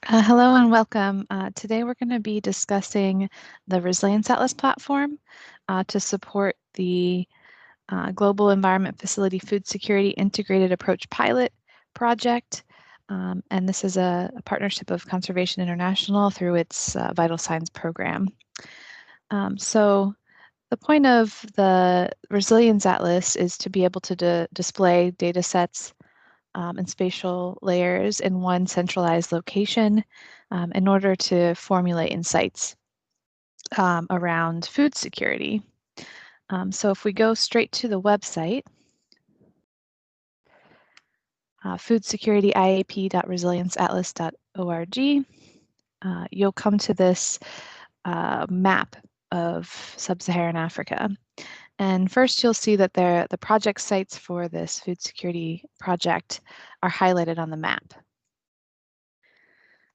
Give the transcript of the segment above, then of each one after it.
Hello and welcome. Today we're going to be discussing the Resilience Atlas platform to support the Global Environment Facility Food Security Integrated Approach Pilot project. And this is a partnership of Conservation International through its Vital Signs program. So the point of the Resilience Atlas is to be able to display data sets and spatial layers in one centralized location in order to formulate insights around food security. So if we go straight to the website, foodsecurity-iap.resilienceatlas.org, you'll come to this map of sub-Saharan Africa. And first you'll see that the project sites for this food security project are highlighted on the map.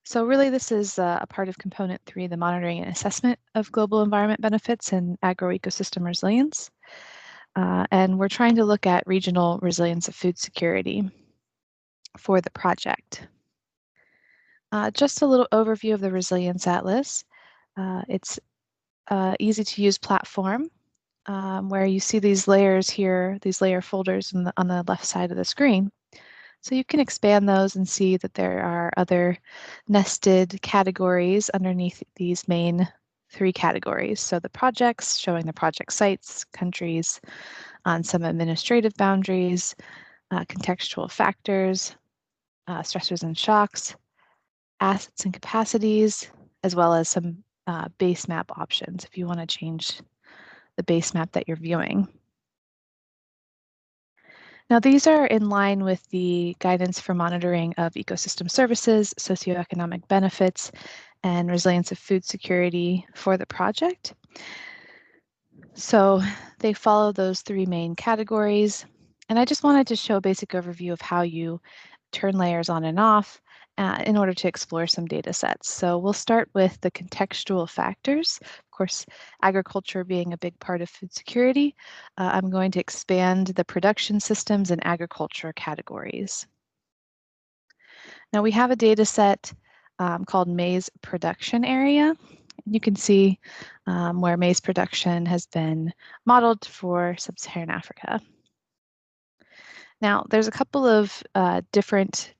So really this is a part of component 3, the monitoring and assessment of global environment benefits and agroecosystem resilience. And we're trying to look at regional resilience of food security for the project. Just a little overview of the Resilience Atlas. It's easy to use platform where you see these layers here, these layer folders on the left side of the screen. So you can expand those and see that there are other nested categories underneath these main 3 categories. So the projects, showing the project sites, countries, on some administrative boundaries, contextual factors, stressors and shocks, assets and capacities, as well as some base map options if you want to change the base map that you're viewing. Now, these are in line with the guidance for monitoring of ecosystem services, socioeconomic benefits, and resilience of food security for the project. So they follow those 3 main categories. And I just wanted to show a basic overview of how you turn layers on and off in order to explore some data sets. So we'll start with the contextual factors. Of course, agriculture being a big part of food security, I'm going to expand the production systems and agriculture categories. Now we have a data set called maize production area. You can see where maize production has been modeled for sub-Saharan Africa. Now, there's a couple of different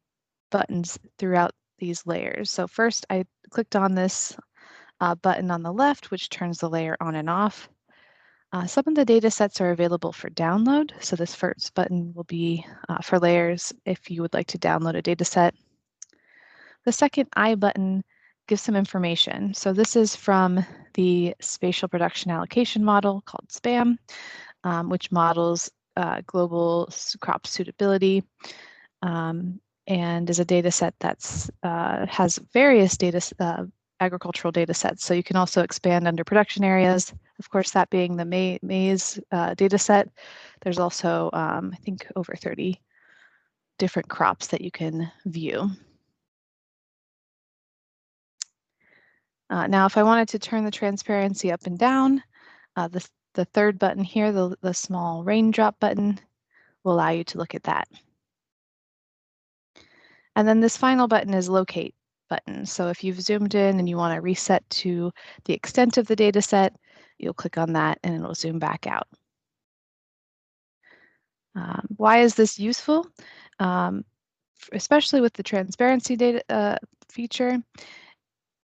buttons throughout these layers. So first, I clicked on this button on the left, which turns the layer on and off. Some of the data sets are available for download. So this first button will be for layers if you would like to download a data set. The second I button gives some information. So this is from the Spatial Production Allocation Model called SPAM, which models global crop suitability and is a data set that's has various agricultural data sets. So you can also expand under production areas. Of course, that being the maize data set, there's also, I think, over 30 different crops that you can view. Now, if I wanted to turn the transparency up and down, the third button here, the small raindrop button, will allow you to look at that. And then this final button is locate button. So if you've zoomed in and you want to reset to the extent of the data set, you'll click on that and it'll zoom back out. Why is this useful? Especially with the transparency data feature,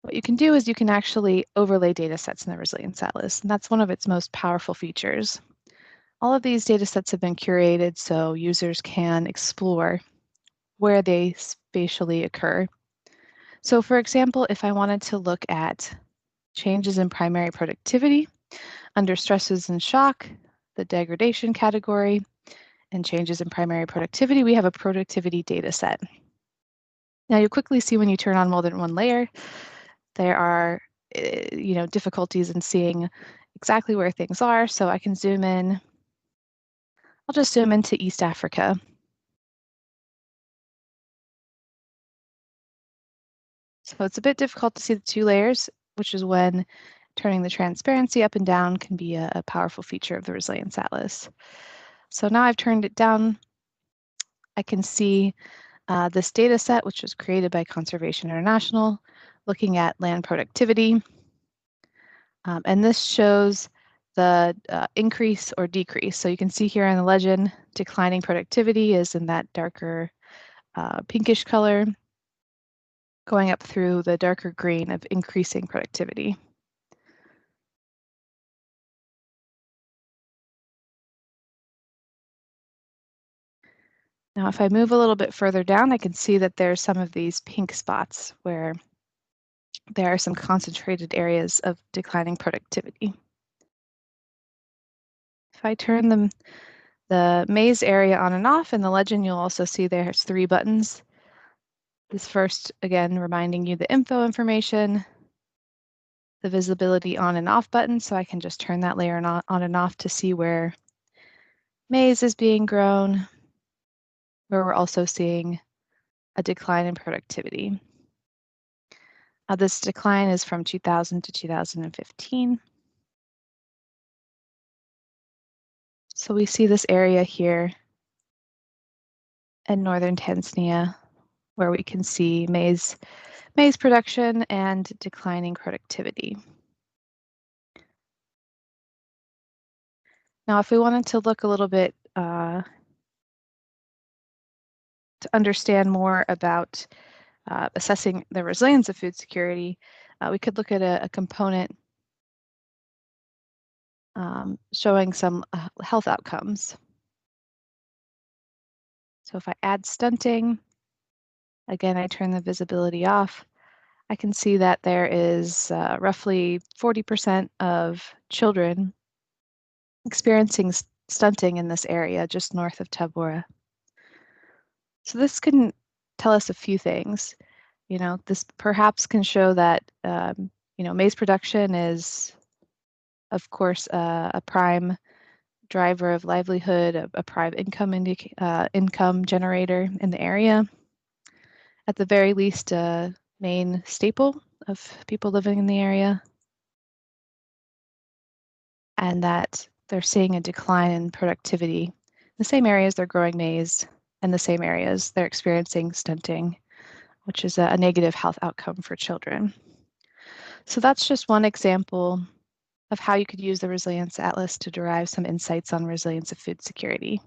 what you can do is you can actually overlay data sets in the Resilience Atlas, and that's one of its most powerful features. All of these data sets have been curated so users can explore where they spatially occur. So for example, if I wanted to look at changes in primary productivity under stresses and shock, the degradation category, and changes in primary productivity, we have a productivity data set. Now you'll quickly see when you turn on more than one layer, there are difficulties in seeing exactly where things are. So I can zoom in. I'll just zoom into East Africa. So it's a bit difficult to see the 2 layers, which is when turning the transparency up and down can be a powerful feature of the Resilience Atlas. So now I've turned it down. I can see This data set, which was created by Conservation International, looking at land productivity. And this shows the increase or decrease. So you can see here in the legend, declining productivity is in that darker pinkish color, going up through the darker green of increasing productivity. Now, if I move a little bit further down, I can see that there's some of these pink spots where there are some concentrated areas of declining productivity. If I turn the maize area on and off in the legend, you'll also see there's 3 buttons. This first, again, reminding you the info information, the visibility on and off button, so I can just turn that layer on and off to see where maize is being grown, where we're also seeing a decline in productivity. This decline is from 2000 to 2015. So we see this area here in northern Tanzania where we can see maize production and declining productivity. Now, if we wanted to look a little bit to understand more about assessing the resilience of food security, we could look at a component showing some health outcomes. So if I add stunting, again, I turn the visibility off, I can see that there is roughly 40% of children experiencing stunting in this area just north of Tabora. So this can tell us a few things. You know, this perhaps can show that, you know, maize production is, of course, a prime driver of livelihood, a prime income generator in the area. At the very least, a main staple of people living in the area. And that they're seeing a decline in productivity. The same areas they're growing maize, and the same areas they're experiencing stunting, which is a negative health outcome for children. So that's just one example of how you could use the Resilience Atlas to derive some insights on resilience of food security.